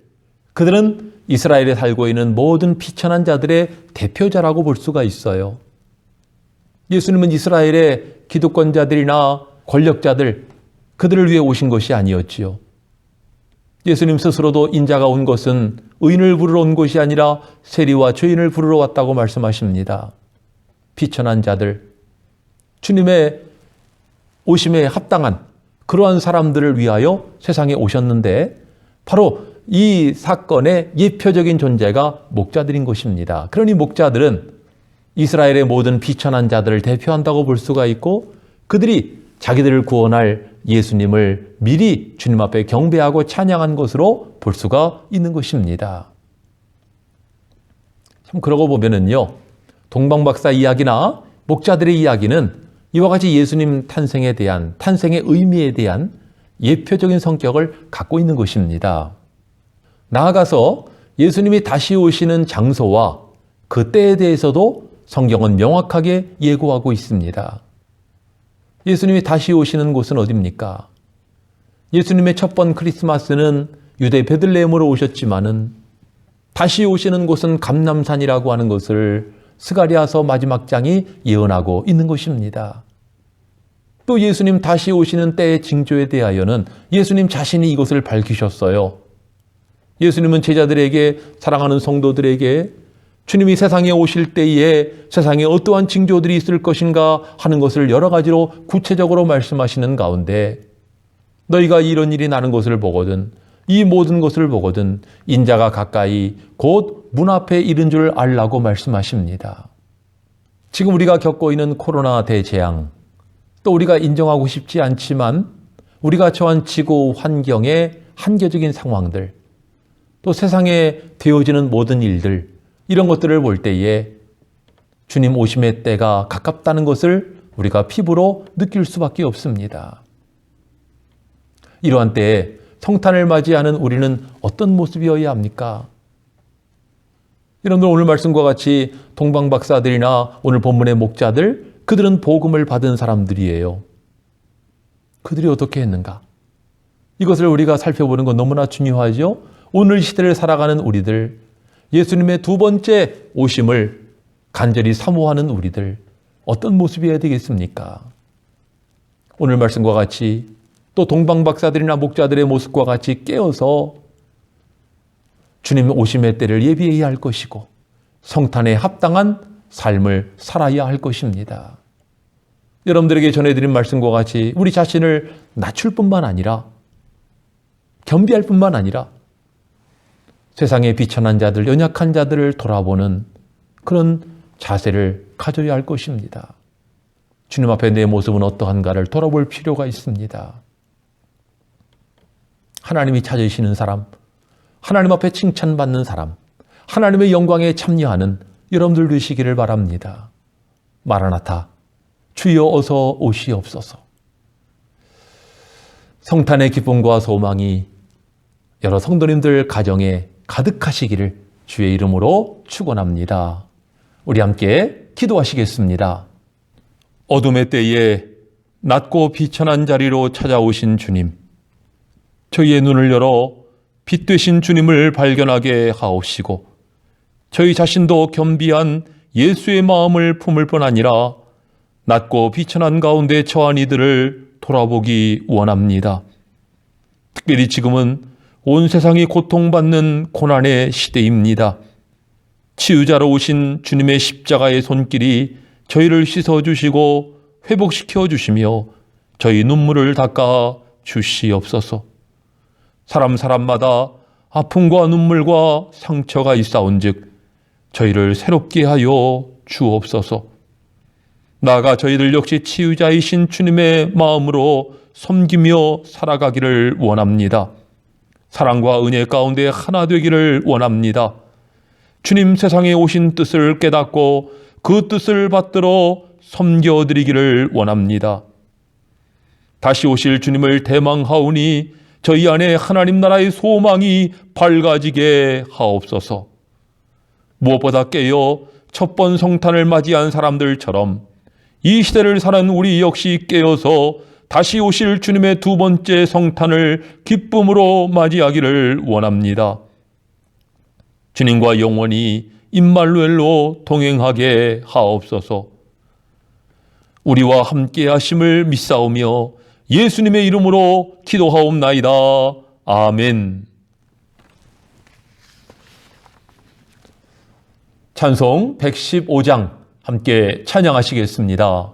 Speaker 1: 그들은 이스라엘에 살고 있는 모든 비천한 자들의 대표자라고 볼 수가 있어요. 예수님은 이스라엘의 기득권자들이나 권력자들, 그들을 위해 오신 것이 아니었지요. 예수님 스스로도 인자가 온 것은 의인을 부르러 온 것이 아니라 세리와 죄인을 부르러 왔다고 말씀하십니다. 비천한 자들, 주님의 오심에 합당한 그러한 사람들을 위하여 세상에 오셨는데 바로 이 사건의 예표적인 존재가 목자들인 것입니다. 그러니 목자들은 이스라엘의 모든 비천한 자들을 대표한다고 볼 수가 있고 그들이 자기들을 구원할 예수님을 미리 주님 앞에 경배하고 찬양한 것으로 볼 수가 있는 것입니다. 참 그러고 보면은요, 동방박사 이야기나 목자들의 이야기는 이와 같이 예수님 탄생에 대한, 탄생의 의미에 대한 예표적인 성격을 갖고 있는 것입니다. 나아가서 예수님이 다시 오시는 장소와 그 때에 대해서도 성경은 명확하게 예고하고 있습니다. 예수님이 다시 오시는 곳은 어디입니까? 예수님의 첫 번 크리스마스는 유대 베들레헴으로 오셨지만은 다시 오시는 곳은 감람산이라고 하는 것을 스가랴서 마지막 장이 예언하고 있는 것입니다. 또 예수님 다시 오시는 때의 징조에 대하여는 예수님 자신이 이것을 밝히셨어요. 예수님은 제자들에게, 사랑하는 성도들에게 주님이 세상에 오실 때에 세상에 어떠한 징조들이 있을 것인가 하는 것을 여러 가지로 구체적으로 말씀하시는 가운데 너희가 이런 일이 나는 것을 보거든, 이 모든 것을 보거든 인자가 가까이 곧 문 앞에 이른 줄 알라고 말씀하십니다. 지금 우리가 겪고 있는 코로나 대재앙, 또 우리가 인정하고 싶지 않지만 우리가 처한 지구 환경의 한계적인 상황들, 또 세상에 되어지는 모든 일들, 이런 것들을 볼 때에 주님 오심의 때가 가깝다는 것을 우리가 피부로 느낄 수밖에 없습니다. 이러한 때에 성탄을 맞이하는 우리는 어떤 모습이어야 합니까? 여러분들, 오늘 말씀과 같이 동방박사들이나 오늘 본문의 목자들, 그들은 복음을 받은 사람들이에요. 그들이 어떻게 했는가? 이것을 우리가 살펴보는 건 너무나 중요하죠. 오늘 시대를 살아가는 우리들, 예수님의 두 번째 오심을 간절히 사모하는 우리들, 어떤 모습이어야 되겠습니까? 오늘 말씀과 같이 또 동방박사들이나 목자들의 모습과 같이 깨어서 주님 오심의 때를 예비해야 할 것이고 성탄에 합당한 삶을 살아야 할 것입니다. 여러분들에게 전해드린 말씀과 같이 우리 자신을 낮출 뿐만 아니라, 겸비할 뿐만 아니라 세상에 비천한 자들, 연약한 자들을 돌아보는 그런 자세를 가져야 할 것입니다. 주님 앞에 내 모습은 어떠한가를 돌아볼 필요가 있습니다. 하나님이 찾으시는 사람, 하나님 앞에 칭찬받는 사람, 하나님의 영광에 참여하는 여러분들 되시기를 바랍니다. 마라나타, 주여 어서 오시옵소서. 성탄의 기쁨과 소망이 여러 성도님들 가정에 가득하시기를 주의 이름으로 축원합니다. 우리 함께 기도하시겠습니다. 어둠의 때에 낮고 비천한 자리로 찾아오신 주님, 저희의 눈을 열어 빛 되신 주님을 발견하게 하옵시고 저희 자신도 겸비한 예수의 마음을 품을 뿐 아니라 낮고 비천한 가운데 처한 이들을 돌아보기 원합니다. 특별히 지금은 온 세상이 고통받는 고난의 시대입니다. 치유자로 오신 주님의 십자가의 손길이 저희를 씻어주시고 회복시켜 주시며 저희 눈물을 닦아 주시옵소서. 사람마다 아픔과 눈물과 상처가 있사온즉 저희를 새롭게 하여 주옵소서. 나아가 저희들 역시 치유자이신 주님의 마음으로 섬기며 살아가기를 원합니다. 사랑과 은혜 가운데 하나 되기를 원합니다. 주님 세상에 오신 뜻을 깨닫고 그 뜻을 받들어 섬겨드리기를 원합니다. 다시 오실 주님을 대망하오니 저희 안에 하나님 나라의 소망이 밝아지게 하옵소서. 무엇보다 깨어 첫 번 성탄을 맞이한 사람들처럼 이 시대를 사는 우리 역시 깨어서 다시 오실 주님의 두 번째 성탄을 기쁨으로 맞이하기를 원합니다. 주님과 영원히 임마누엘로 동행하게 하옵소서. 우리와 함께 하심을 믿사오며 예수님의 이름으로 기도하옵나이다. 아멘. 찬송 115장 함께 찬양하시겠습니다.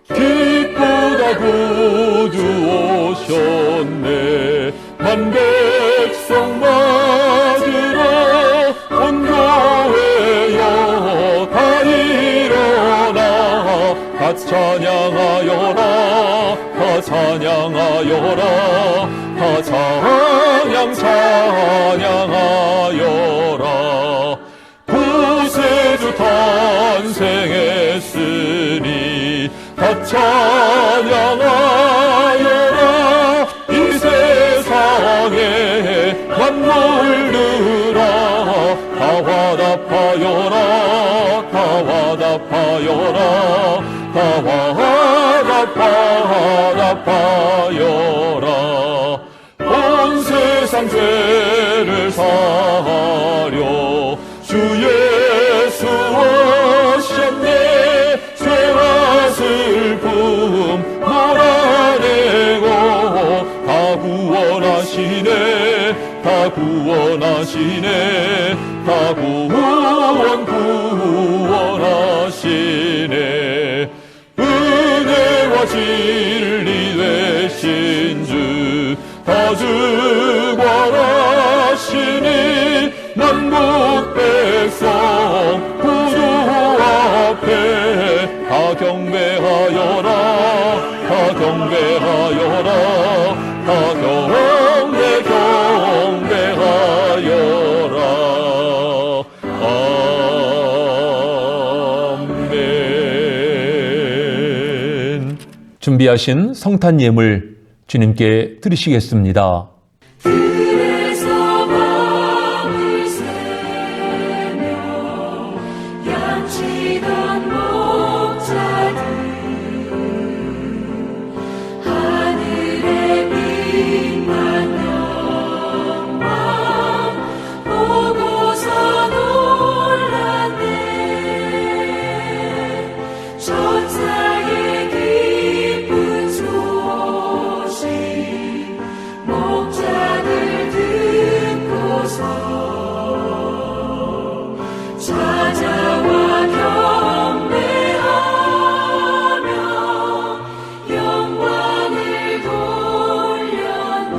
Speaker 2: 기쁘다 구주 오셨네. 만백성 맞으러 온 교회여 다 일어나 다 찬양하여라. 다 찬양하여라. 다 찬양하여라. 구세주 탄생했으니 다 찬양하여라. 이 세상에 만물들아 다 화답하여라. 다 화답하여라 화답하여라 온 세상 죄를 사하려 주 예수 오셨네 죄와 슬픔 몰아내고 다 구원하시네 다 구원하시네 다 구원하시네 은혜와 진리 되신 주 다 주관하시니 만국 백성 구주 앞에 다 경배하여라 다 경배하여라 다 경배하여라 아멘.
Speaker 1: 준비하신 성탄 예물 주님께 드리시겠습니다.
Speaker 4: 들에서 밤을 새며 양치던 목자들 하늘의 빛난 영광 보고서 놀랐네 천사의 기쁜 소식 목자들 듣고서 찾아와 경배하며 영광을 돌렸네.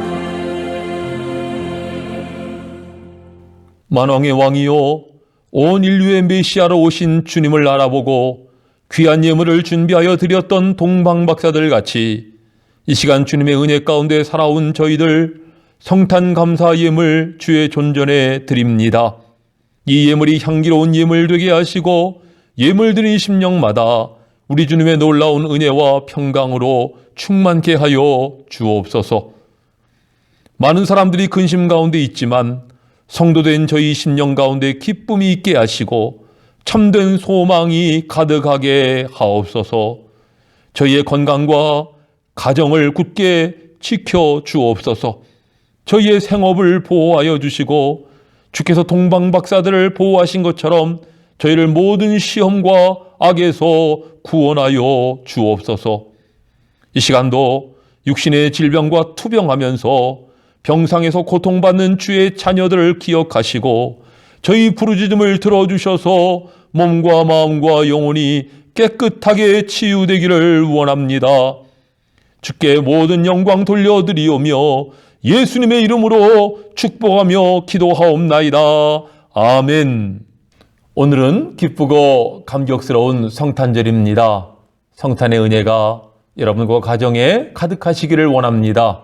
Speaker 1: 만왕의 왕이요 온 인류의 메시아로 오신 주님을 알아보고 귀한 예물을 준비하여 드렸던 동방박사들 같이 이 시간 주님의 은혜 가운데 살아온 저희들 성탄 감사 예물 주의 존전에 드립니다. 이 예물이 향기로운 예물 되게 하시고 예물 드린 심령마다 우리 주님의 놀라운 은혜와 평강으로 충만케 하여 주옵소서. 많은 사람들이 근심 가운데 있지만 성도된 저희 심령 가운데 기쁨이 있게 하시고 참된 소망이 가득하게 하옵소서. 저희의 건강과 가정을 굳게 지켜 주옵소서. 저희의 생업을 보호하여 주시고 주께서 동방박사들을 보호하신 것처럼 저희를 모든 시험과 악에서 구원하여 주옵소서. 이 시간도 육신의 질병과 투병하면서 병상에서 고통받는 주의 자녀들을 기억하시고 저희 부르짖음을 들어주셔서 몸과 마음과 영혼이 깨끗하게 치유되기를 원합니다. 주께 모든 영광 돌려드리오며 예수님의 이름으로 축복하며 기도하옵나이다. 아멘. 오늘은 기쁘고 감격스러운 성탄절입니다. 성탄의 은혜가 여러분과 가정에 가득하시기를 원합니다.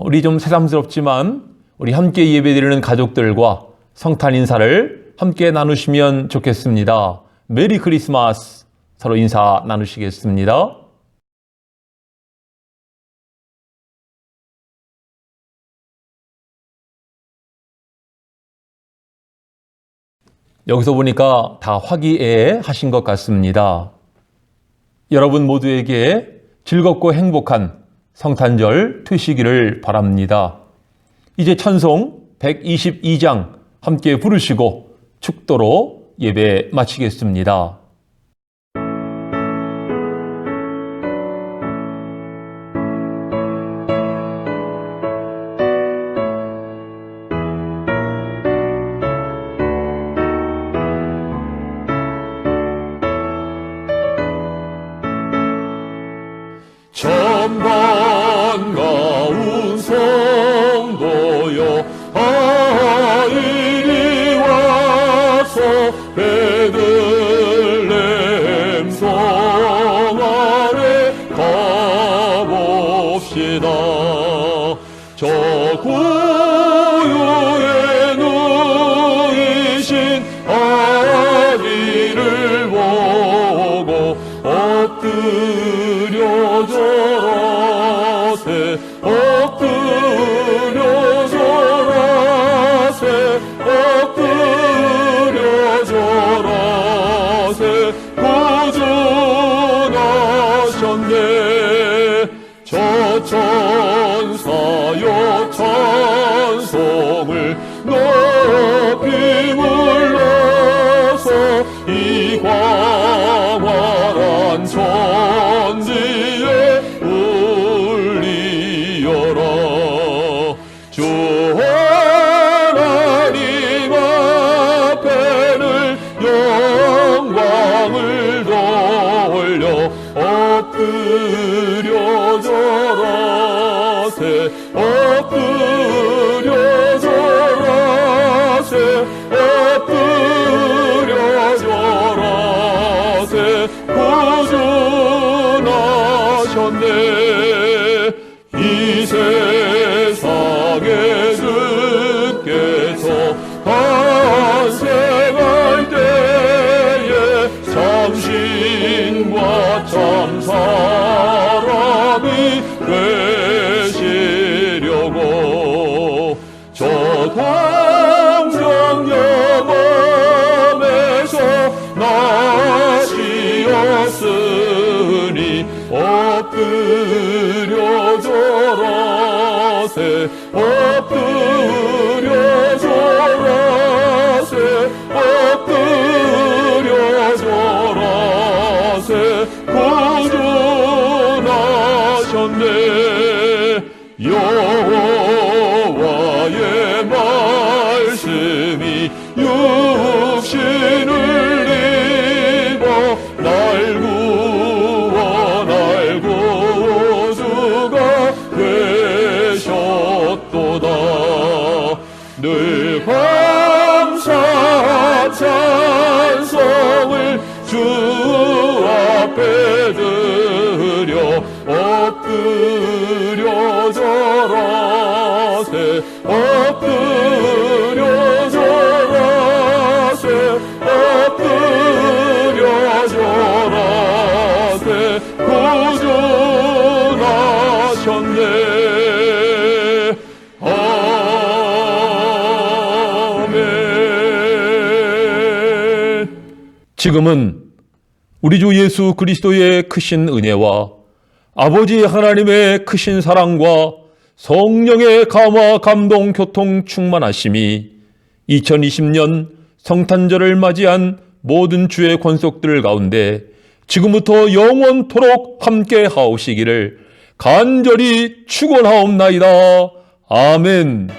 Speaker 1: 우리 좀 새삼스럽지만 우리 함께 예배드리는 가족들과 성탄 인사를 함께 나누시면 좋겠습니다. 메리 크리스마스. 서로 인사 나누시겠습니다. 여기서 보니까 다 화기애애하신 것 같습니다. 여러분 모두에게 즐겁고 행복한 성탄절 되시기를 바랍니다. 이제 찬송 122장 함께 부르시고 축도로 예배 마치겠습니다.
Speaker 2: 참 반가운 성도여 이리 와서 베들레헴 성 아래 가봅시다. 저 구유에 누이신 아기를 보고 엎드려 절하세 엎드려 절하세 엎드려 절하세 저 천사여 찬송을 높이 불러서 이 광활한 천지에 울리어라. 주 하나님 앞에는 영광을 돌려 엎드려 절하세. 엎드려 절하세. 엎드려 절하세. 구주나셨네. 이 세상에 주께서 탄생할 때에 참신과 참사람이 되시려고 저 당정 영험에서 나시었으니 엎드려 절하세. 엎드려 절하세. 엎드려 절하세. 구주나셨네. 여호와의 말씀이 육신을 입어 날 구워 날 구주가 되셨도다. 늘 감사 찬송을 주 앞에 드려 엎드려 절하세. 엎드려 절하세. 엎드려 절하세. 구주나셨네. 아멘.
Speaker 1: 지금은 우리 주 예수 그리스도의 크신 은혜와 아버지 하나님의 크신 사랑과 성령의 감화 감동 교통 충만하심이 2020년 성탄절을 맞이한 모든 주의 권속들 가운데 지금부터 영원토록 함께 하오시기를 간절히 축원하옵나이다. 아멘.